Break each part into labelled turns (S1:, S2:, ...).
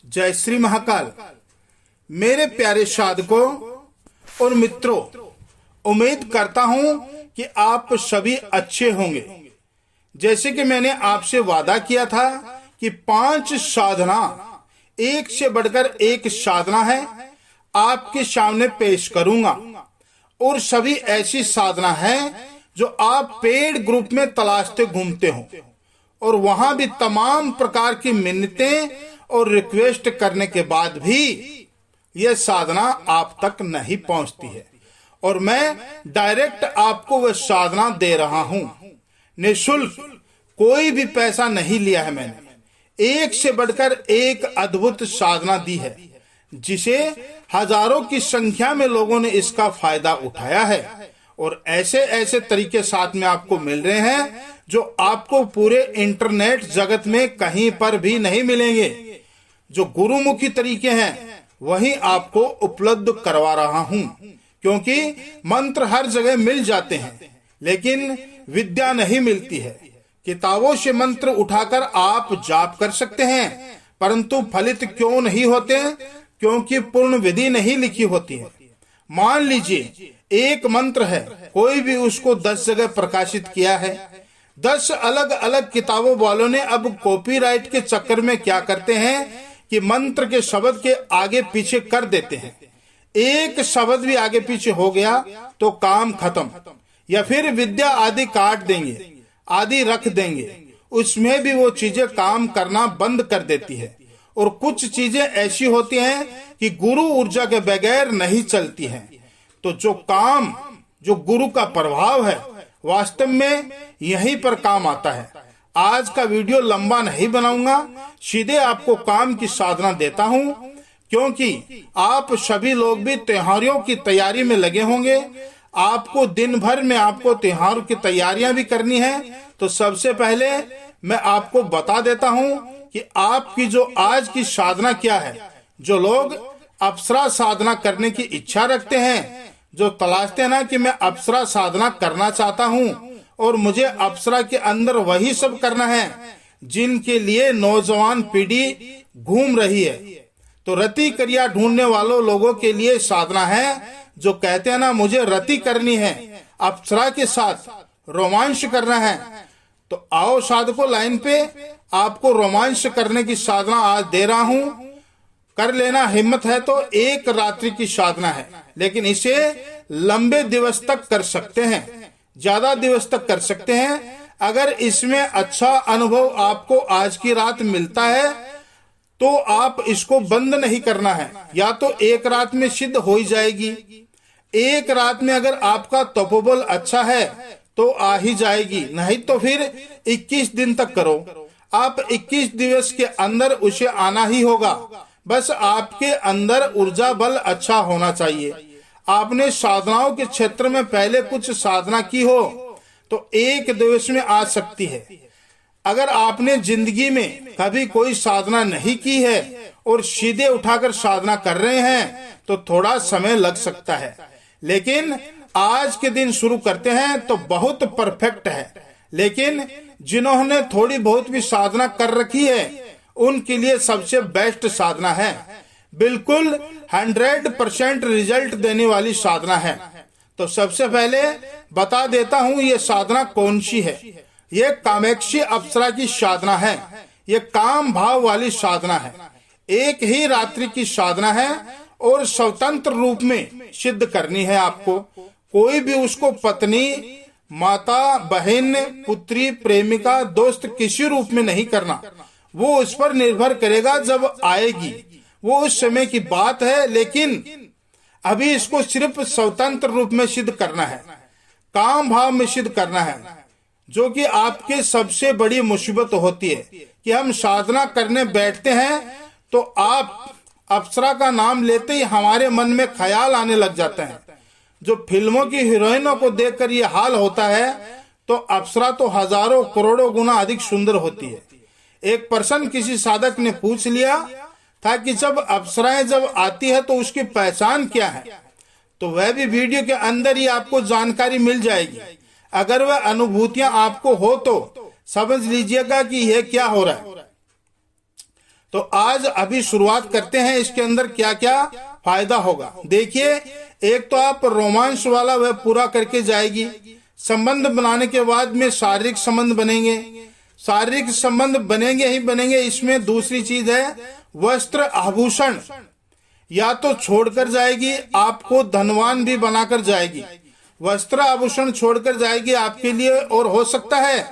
S1: जय श्री महाकाल। मेरे प्यारे साधकों और मित्रों, उम्मीद करता हूं कि आप सभी अच्छे होंगे। जैसे कि मैंने आपसे वादा किया था कि 5 साधना, एक से बढ़कर एक साधना है, आपके सामने पेश करूंगा। और सभी ऐसी साधना है जो आप पेड ग्रुप में तलाशते घूमते हो और वहां भी तमाम प्रकार की मिन्नतें और रिक्वेस्ट करने के बाद भी यह साधना आप तक नहीं पहुंचती है। और मैं डायरेक्ट आपको वह साधना दे रहा हूं, निःशुल्क, कोई भी पैसा नहीं लिया है मैंने। एक से बढ़कर एक अद्भुत साधना दी है जिसे हजारों की संख्या में लोगों ने इसका फायदा उठाया है। और ऐसे ऐसे तरीके साथ में आपको मिल रहे हैं जो आपको पूरे इंटरनेट जगत में कहीं पर भी नहीं मिलेंगे। जो गुरुमुखी तरीके हैं वही आपको उपलब्ध करवा रहा हूं, क्योंकि मंत्र हर जगह मिल जाते हैं लेकिन विद्या नहीं मिलती है। किताबों से मंत्र उठाकर आप जाप कर सकते हैं, परंतु फलित क्यों नहीं होते? क्योंकि पूर्ण विधि नहीं लिखी होती है। मान लीजिए एक मंत्र है, कोई भी उसको 10 जगह प्रकाशित किया है, 10 अलग अलग किताबों वालों ने अब कॉपीराइट के चक्कर में क्या करते हैं कि मंत्र के शब्द के आगे पीछे कर देते हैं। एक शब्द भी आगे पीछे हो गया तो काम खत्म, या फिर विद्या आदि काट देंगे, आदि रख देंगे, उसमें भी वो चीजें काम करना बंद कर देती है। और कुछ चीजें ऐसी होती हैं कि गुरु ऊर्जा के बगैर नहीं चलती हैं। तो जो गुरु का प्रभाव है वास्तव में यहीं पर काम आता है। आज का वीडियो लंबा नहीं बनाऊंगा, सीधे आपको काम की साधना देता हूं, क्योंकि आप सभी लोग भी त्योहारों की तैयारी में लगे होंगे। आपको दिन भर में आपको त्योहारों की तैयारियां भी करनी है। तो सबसे पहले मैं आपको बता देता हूं कि आपकी जो आज की साधना क्या है। जो लोग अप्सरा साधना करने की इच्छा रखते हैं, जो तलाशते हैं ना कि मैं अप्सरा साधना करना चाहता हूं और मुझे अप्सरा के अंदर वही सब करना है जिनके लिए नौजवान पीढ़ी घूम रही है, तो रति क्रिया ढूंढने वालों लोगों के लिए साधना है। जो कहते हैं ना मुझे रति करनी है, अप्सरा के साथ रोमांच करना है, तो आओ साधकों लाइन पे, आपको रोमांच करने की साधना आज दे रहा हूं। कर लेना, हिम्मत है तो एक रात्रि की साधना है, लेकिन इसे लंबे दिवस तक कर सकते हैं, ज्यादा दिवस तक कर सकते हैं। अगर इसमें अच्छा अनुभव आपको आज की रात मिलता है तो आप इसको बंद नहीं करना है। या तो एक रात में सिद्ध हो ही जाएगी, एक रात में अगर आपका तपोबल अच्छा है तो आ ही जाएगी, नहीं तो फिर 21 दिन तक करो। आप 21 दिवस के अंदर उसे आना ही होगा। बस आपके अंदर ऊर्जा बल अच्छा होना चाहिए। आपने साधनाओं के क्षेत्र में पहले कुछ साधना की हो तो एक दिवस में आ सकती है। अगर आपने जिंदगी में कभी कोई साधना नहीं की है और सीधे उठाकर साधना कर रहे हैं तो थोड़ा समय लग सकता है, लेकिन आज के दिन शुरू करते हैं तो बहुत परफेक्ट है। लेकिन जिन्होंने थोड़ी बहुत भी साधना कर रखी है उनके लिए सबसे बेस्ट साधना है, बिल्कुल 100% रिजल्ट देने वाली साधना है। तो सबसे पहले बता देता हूं ये साधना कौन सी है। ये कामेक्षी अप्सरा की साधना है, ये काम भाव वाली साधना है, एक ही रात्रि की साधना है और स्वतंत्र रूप में सिद्ध करनी है आपको। कोई भी उसको पत्नी, माता, बहन, पुत्री, प्रेमिका, दोस्त किसी रूप में नहीं करना। वो उस पर निर्भर करेगा जब आएगी, वो उस समय की बात है। लेकिन अभी इसको सिर्फ स्वतंत्र रूप में सिद्ध करना है, काम भाव में सिद्ध करना है। जो कि आपके सबसे बड़ी मुसीबत होती है कि हम साधना करने बैठते हैं तो आप अप्सरा का नाम लेते ही हमारे मन में ख्याल आने लग जाता है। जो फिल्मों की हीरोइनों को देखकर ये हाल होता है तो अप्सरा तो हजारों करोड़ों गुना अधिक सुंदर होती है। एक पर्सन, किसी साधक ने पूछ लिया था कि जब अप्सराएं जब आती है तो उसकी पहचान क्या है, तो वह भी वीडियो के अंदर ही आपको जानकारी मिल जाएगी। अगर वह अनुभूतियां आपको हो तो समझ लीजिएगा कि यह क्या हो रहा है। तो आज अभी शुरुआत करते हैं, इसके अंदर क्या क्या फायदा होगा। देखिए, एक तो आप रोमांस वाला वह पूरा करके जाएगी। संबंध बनाने के बाद में शारीरिक संबंध बनेंगे, शारीरिक संबंध बनेंगे ही बनेंगे। इसमें दूसरी चीज है वस्त्र आभूषण, या तो छोड़कर जाएगी, आपको धनवान भी बनाकर जाएगी। वस्त्र आभूषण छोड़कर जाएगी आपके लिए, और हो सकता है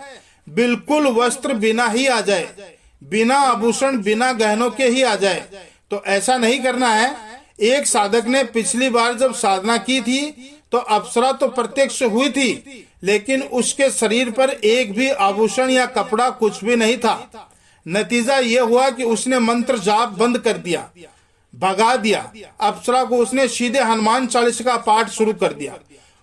S1: बिल्कुल वस्त्र बिना ही आ जाए, बिना आभूषण बिना गहनों के ही आ जाए। तो ऐसा नहीं करना है। एक साधक ने पिछली बार जब साधना की थी तो अप्सरा तो प्रत्यक्ष हुई थी, लेकिन उसके शरीर पर एक भी आभूषण या कपड़ा कुछ भी नहीं था। नतीजा यह हुआ कि उसने मंत्र जाप बंद कर दिया, भगा दिया। अप्सरा को उसने सीधे हनुमान चालीसा का पाठ शुरू कर दिया,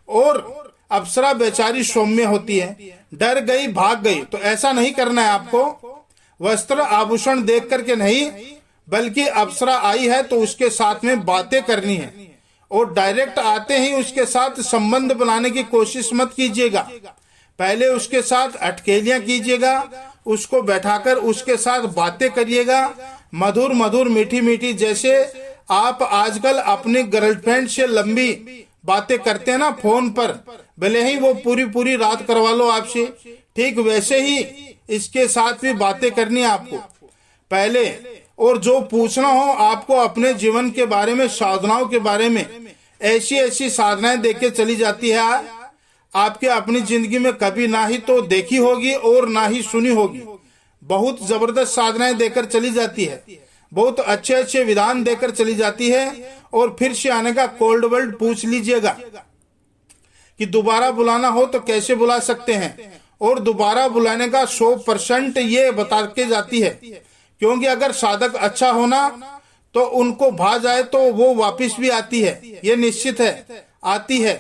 S1: और अप्सरा बेचारी सौम्य होती है, डर गई, भाग गई। तो ऐसा नहीं करना है आपको। वस्त्र आभूषण देख करके नहीं, बल्कि अप्सरा आई है तो उसके साथ में बातें करनी है, और डायरेक्ट आते ही उसके साथ संबंध बनाने की कोशिश मत कीजिएगा। पहले उसके साथ अटकेलियां कीजिएगा, उसको बैठाकर उसके साथ बातें करिएगा, मधुर मधुर मीठी मीठी। जैसे आप आजकल अपनी गर्लफ्रेंड से लंबी बातें करते हैं ना फोन पर, भले ही वो पूरी पूरी रात करवा लो आपसे, ठीक वैसे ही इसके साथ भी बातें करनी है आपको पहले। और जो पूछना हो आपको अपने जीवन के बारे में, साधनाओं के बारे में, ऐसी ऐसी साधनाएं देके चली जाती है आपके अपनी जिंदगी में कभी ना ही तो देखी होगी और ना ही सुनी होगी। बहुत जबरदस्त साधनाएं देकर चली जाती है, बहुत अच्छे अच्छे विधान देकर चली जाती है। और फिर से आने का कोल्ड वर्ल्ड पूछ लीजिएगा कि दोबारा बुलाना हो तो कैसे बुला सकते हैं, और दोबारा बुलाने का 100% ये बता के जाती है। क्योंकि अगर साधक अच्छा होना तो उनको भा जाए तो वो वापिस भी आती है, ये निश्चित है, आती है।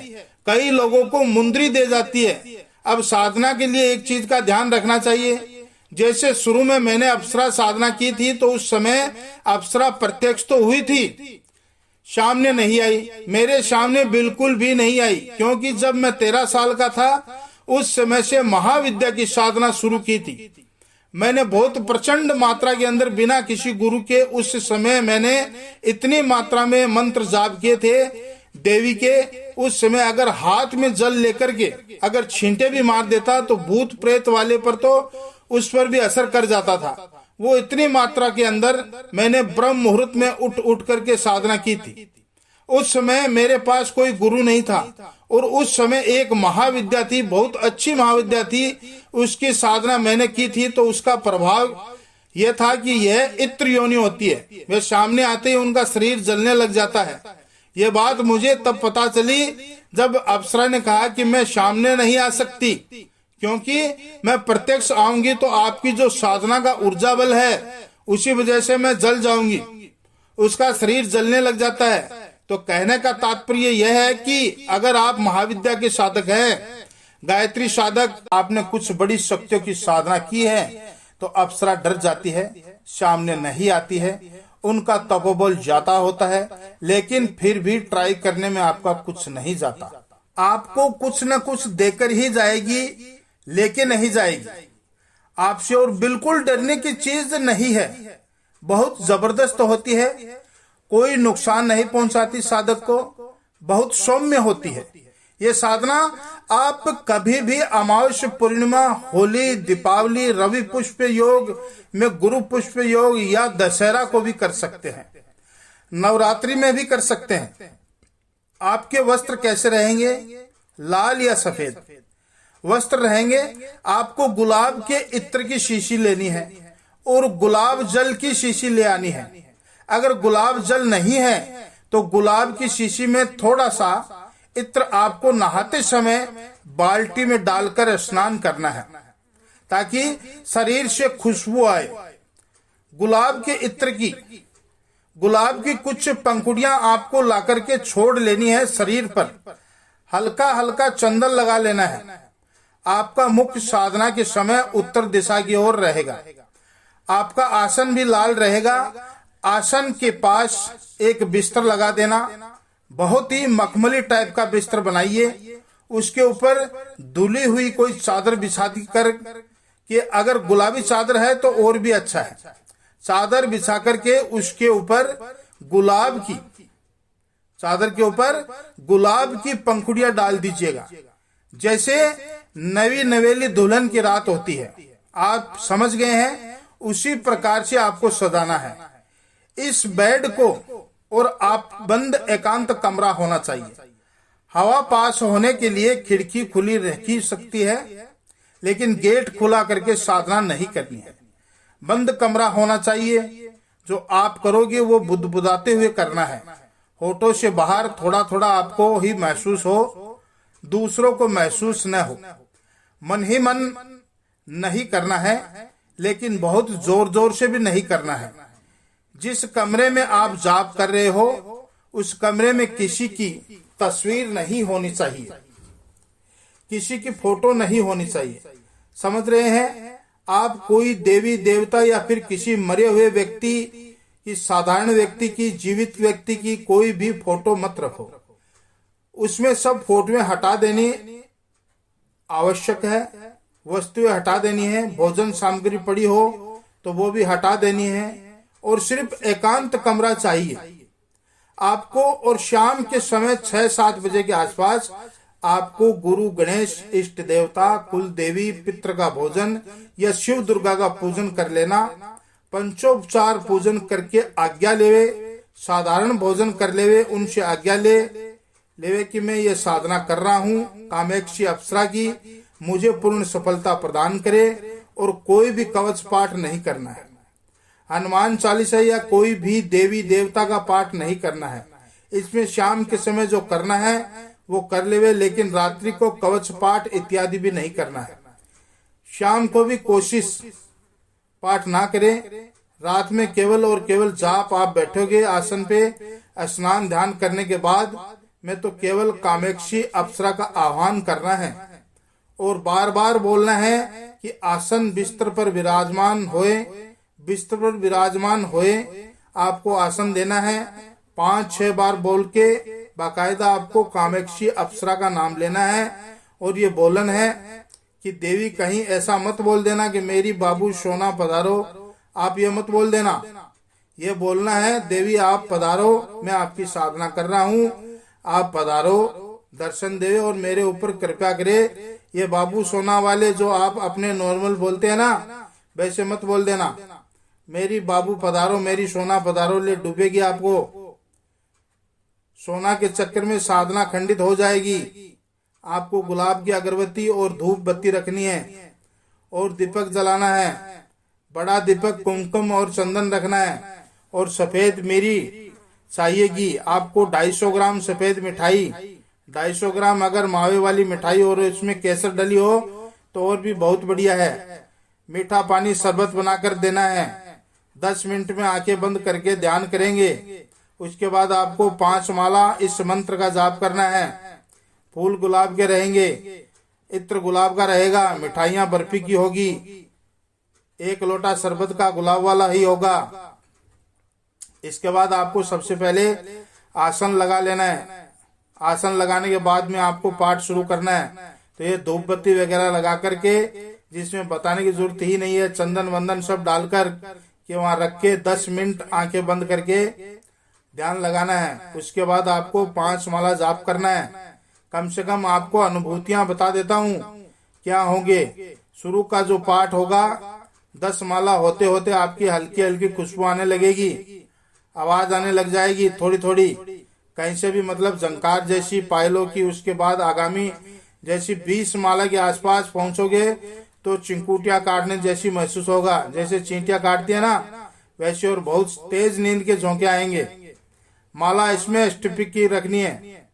S1: कई लोगों को मुंदरी दे जाती है। अब साधना के लिए एक चीज का ध्यान रखना चाहिए। जैसे शुरू में मैंने अप्सरा साधना की थी तो उस समय अप्सरा प्रत्यक्ष तो हुई थी, सामने नहीं आई, मेरे सामने बिल्कुल भी नहीं आई। क्योंकि जब मैं 13 साल का था उस समय से महाविद्या की साधना शुरू की थी। मैंने बहुत प्रचंड मात्रा के अंदर बिना किसी गुरु के उस समय मैंने इतनी मात्रा में मंत्र जाप किए थे देवी के। उस समय अगर हाथ में जल लेकर के अगर छींटे भी मार देता तो भूत प्रेत वाले पर तो उस पर भी असर कर जाता था। वो इतनी मात्रा के अंदर मैंने ब्रह्म मुहूर्त में उठ करके साधना की थी। उस समय मेरे पास कोई गुरु नहीं था, और उस समय एक महाविद्या थी, बहुत अच्छी महाविद्या थी, उसकी साधना मैंने की थी। तो उसका प्रभाव यह था कि यह इत्र योनि होती है, वे सामने आते ही उनका शरीर जलने लग जाता है। ये बात मुझे तब पता चली जब अप्सरा ने कहा कि मैं सामने नहीं आ सकती, क्योंकि मैं प्रत्यक्ष आऊंगी तो आपकी जो साधना का ऊर्जा बल है उसी वजह से मैं जल जाऊंगी, उसका शरीर जलने लग जाता है। तो कहने का तात्पर्य यह है कि अगर आप महाविद्या के साधक हैं, गायत्री साधक, आपने कुछ बड़ी शक्तियों की साधना की है, तो अप्सरा डर जाती है, सामने नहीं आती है, उनका तपोबल जाता होता है, लेकिन फिर भी ट्राई करने में आपका कुछ नहीं जाता। आपको कुछ न कुछ देकर ही जाएगी, लेके नहीं जाएगी आपसे। और बिल्कुल डरने की चीज नहीं है, बहुत जबरदस्त होती है, कोई नुकसान नहीं पहुंचाती साधक को, बहुत सौम्य होती है। ये साधना आप कभी भी अमावस्या, पूर्णिमा, होली, दीपावली, रवि पुष्प योग में, गुरु पुष्प योग या दशहरा को भी कर सकते हैं, नवरात्रि में भी कर सकते हैं। आपके वस्त्र कैसे रहेंगे? लाल या सफेद वस्त्र रहेंगे। आपको गुलाब के इत्र की शीशी लेनी है और गुलाब जल की शीशी ले आनी है। अगर गुलाब जल नहीं है तो गुलाब की शीशी में थोड़ा सा इत्र आपको नहाते समय बाल्टी में डालकर स्नान करना है, ताकि शरीर से खुशबू आए। गुलाब के इत्र की, गुलाब की कुछ पंखुड़ियां आपको लाकर के छोड़ लेनी है शरीर पर, हल्का हल्का चंदन लगा लेना है। आपका मुख्य साधना के समय उत्तर दिशा की ओर रहेगा। आपका आसन भी लाल रहेगा। आसन के पास एक बिस्तर लगा देना, बहुत ही मखमली टाइप का बिस्तर बनाइए। उसके ऊपर धुली हुई कोई चादर बिछा कर कि अगर गुलाबी चादर है तो और भी अच्छा है, चादर बिछा करके उसके ऊपर गुलाब की चादर के ऊपर गुलाब की पंखुड़ियां डाल दीजिएगा, जैसे नवी नवेली दुल्हन की रात होती है। आप समझ गए हैं? उसी प्रकार से आपको सजाना है इस बेड को। और आप बंद एकांत कमरा होना चाहिए। हवा पास होने के लिए खिड़की खुली रखी सकती है, लेकिन गेट खुला करके साधना नहीं करनी है। बंद कमरा होना चाहिए। जो आप करोगे वो बुदबुदाते हुए करना है। होठों से बाहर थोड़ा थोड़ा आपको ही महसूस हो, दूसरों को महसूस न हो। मन ही मन नहीं करना है, लेकिन बहुत जोर जोर से भी नहीं करना है। जिस कमरे में आप जाप कर रहे हो उस कमरे में किसी की तस्वीर नहीं होनी चाहिए, किसी की फोटो नहीं होनी चाहिए। समझ रहे हैं? आप कोई देवी देवता या फिर किसी मरे हुए व्यक्ति की, साधारण व्यक्ति की, जीवित व्यक्ति की कोई भी फोटो मत रखो। उसमें सब फोटोएं हटा देनी आवश्यक है, वस्तुएं हटा देनी है। भोजन सामग्री पड़ी हो तो वो भी हटा देनी है, और सिर्फ एकांत कमरा चाहिए आपको। और शाम के समय 6-7 बजे के आसपास आपको गुरु गणेश, इष्ट देवता, कुल देवी, पितृ का भोजन या शिव दुर्गा का पूजन कर लेना। पंचोपचार पूजन करके आज्ञा लेवे, साधारण भोजन कर लेवे, उनसे आज्ञा लेवे कि मैं ये साधना कर रहा हूँ कामेक्षी अप्सरा की, मुझे पूर्ण सफलता प्रदान करे। और कोई भी कवच पाठ नहीं करना है, हनुमान चालीसा या कोई भी देवी देवता का पाठ नहीं करना है। इसमें शाम के समय जो करना है वो कर लेवे, लेकिन रात्रि को कवच पाठ इत्यादि भी नहीं करना है। शाम को भी कोशिश पाठ ना करें। रात में केवल और केवल जाप आप बैठोगे आसन पे, स्नान ध्यान करने के बाद में तो केवल कामेक्षी अप्सरा का आह्वान करना है, और बार बार बोलना है कि आसन बिस्तर पर विराजमान होए, बिस्तर पर विराजमान होए। आपको आसन देना है। 5-6 बार बोल के बाकायदा आपको कामेक्षी अप्सरा का नाम लेना है, और ये बोलन है कि देवी कहीं ऐसा मत बोल देना कि मेरी बाबू सोना पधारो, आप ये मत बोल देना। ये बोलना है देवी आप पधारो, मैं आपकी साधना कर रहा हूँ, आप पधारो, दर्शन दे और मेरे ऊपर कृपा करे। ये बाबू सोना वाले जो आप अपने नॉर्मल बोलते हैं ना, वैसे मत बोल देना। मेरी बाबू पधारो, मेरी सोना पधारो ले डूबेगी आपको। सोना के चक्कर में साधना खंडित हो जाएगी। आपको गुलाब की अगरबत्ती और धूप बत्ती रखनी है, और दीपक जलाना है। बड़ा दीपक, कुमकुम और चंदन रखना है, और सफेद मिरी चाहिएगी आपको। 250 ग्राम सफेद मिठाई, 250 ग्राम अगर मावे वाली मिठाई और इसमें केसर डली हो तो और भी बहुत बढ़िया है। मीठा पानी शरबत बनाकर देना है। 10 मिनट में आंखें बंद करके ध्यान करेंगे। उसके बाद आपको 5 माला इस मंत्र का जाप करना है। फूल गुलाब के रहेंगे, इत्र गुलाब का रहेगा, मिठाइयाँ बर्फी की होगी, 1 लोटा शरबत का गुलाब वाला ही होगा। इसके बाद आपको सबसे पहले आसन लगा लेना है। आसन लगाने के बाद में आपको पाठ शुरू करना है। तो ये धूप बत्ती वगैरह लगा करके, जिसमें बताने की जरूरत ही नहीं है, चंदन वंदन सब डालकर कि वहां रख के 10 मिनट आंखें बंद करके ध्यान लगाना है। उसके बाद आपको 5 माला जाप करना है। कम से कम आपको अनुभूतियां बता देता हूँ क्या होंगे। शुरू का जो पाठ होगा 10 माला होते होते आपकी हल्की हल्की खुशबू आने लगेगी, आवाज आने लग जाएगी थोड़ी थोड़ी, कहीं से भी मतलब झंकार जैसी पायलों की। उसके बाद आगामी जैसी 20 माला के आसपास पहुंचोगे तो चिंकुटिया काटने जैसी महसूस होगा, जैसे चींटियां काटती है ना वैसे, और बहुत तेज नींद के झोंके आएंगे। माला इसमें अष्टपदी की रखनी है,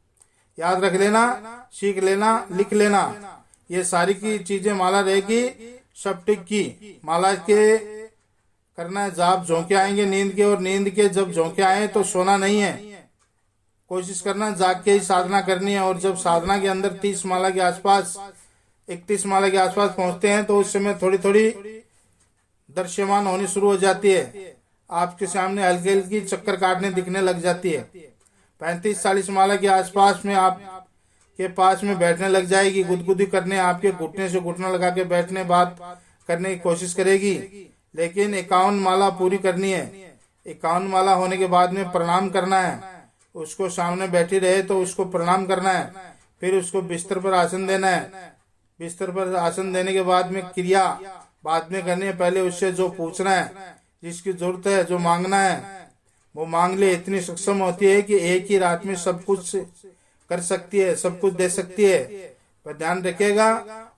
S1: याद रख लेना, सीख लेना, लिख लेना। ये सारी की चीजें माला रहेगी सप्टिक की। माला के करना है जाप, झोंके आएंगे नींद के, और नींद के जब झोंके आए तो सोना नहीं है, कोशिश करना जाग के ही साधना करनी है। और जब साधना के अंदर 30 माला के आसपास, 31 माला के आसपास पहुंचते हैं तो उस समय थोड़ी थोड़ी दृश्यमान होनी शुरू हो जाती है। आपके सामने हल्की हल्की चक्कर काटने दिखने लग जाती है। 35-40 माला के आसपास में आप के पास में बैठने लग जाएगी, गुदगुदी करने, आपके घुटने से घुटना लगा के बैठने, बात करने की कोशिश करेगी। लेकिन 51 माला पूरी करनी है। 51 माला होने के बाद में प्रणाम करना है। उसको सामने बैठी रहे तो उसको प्रणाम करना है। फिर उसको बिस्तर पर आसन देना है। बिस्तर पर आसन देने के बाद में क्रिया बाद में करनी है। पहले उससे जो पूछना है, जिसकी जरूरत है, जो मांगना है वो मांग ले। इतनी सक्षम होती है कि एक ही रात में सब कुछ कर सकती है, सब कुछ दे सकती है। पर ध्यान रखिएगा।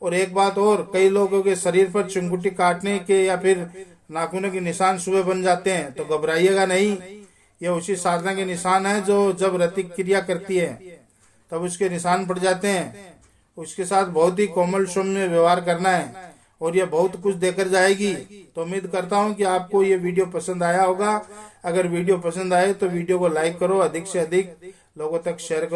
S1: और एक बात और, कई लोगों के शरीर पर चिंगुटी काटने के या फिर नाखूनों के निशान सुबह बन जाते हैं, तो घबराइएगा नहीं। ये उसी साधना के निशान है जो जब रतिक क्रिया करती है तब उसके निशान पड़ जाते हैं। उसके साथ बहुत ही कोमल सौम्य व्यवहार करना है और ये बहुत कुछ देकर जाएगी। तो उम्मीद करता हूँ कि आपको ये वीडियो पसंद आया होगा। अगर वीडियो पसंद आए तो वीडियो को लाइक करो, अधिक से अधिक लोगों तक शेयर करो।